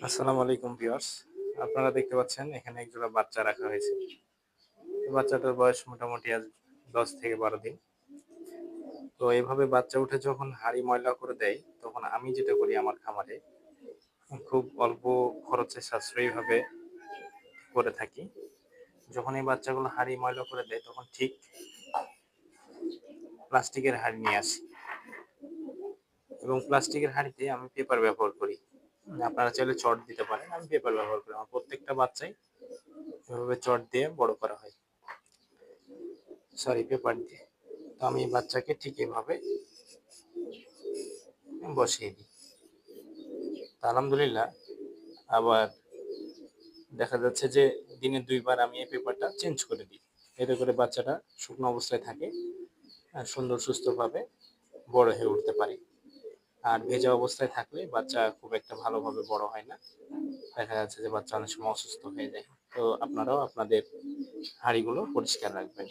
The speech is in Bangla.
আসসালামু আলাইকুম ভিউয়ার্স। আপনারা দেখতে পাচ্ছেন এখানে এক জোড়া বাচ্চা রাখা হয়েছে। বাচ্চাটার বয়স মোটামুটি আজ 10 থেকে 12 দিন। তো এভাবে বাচ্চা উঠে যখন হাঁড়ি ময়লা করে দেয়, তখন আমি যেটা করি আমার খামারে খুব অল্প খরচে সাশ্রয়ীভাবে করে থাকি। যখন এই বাচ্চাগুলো হাঁড়ি ময়লা করে দেয় তখন ঠিক প্লাস্টিকের হাঁড়ি নিয়ে আসি এবং প্লাস্টিকের হাঁড়িতে আমি পেপার ব্যবহার করি। আপনারা চাইলে চট দিতে পারেন, আমি পেপার ব্যবহার করি। আমার প্রত্যেকটা বাচ্চাই এভাবে চট দিয়ে বড় করা হয়, সরি পেপার দিয়ে। তো আমি বাচ্চাকে ঠিক এভাবে বসিয়ে দিই। তা আলহামদুলিল্লাহ, আবার দেখা যাচ্ছে যে দিনে 2 বার আমি এই পেপারটা চেঞ্জ করে দিই। এতে করে বাচ্চাটা শুকনো অবস্থায় থাকে আর সুন্দর সুস্থভাবে বড় হয়ে উঠতে পারে। আর ভেজা অবস্থায় থাকলে বাচ্চা খুব একটা ভালোভাবে বড় হয় না। দেখা যাচ্ছে যে বাচ্চা অনেক সময় অসুস্থ হয়ে যায়। তো আপনারাও আপনাদের হাঁড়িগুলো পরিষ্কার রাখবেন।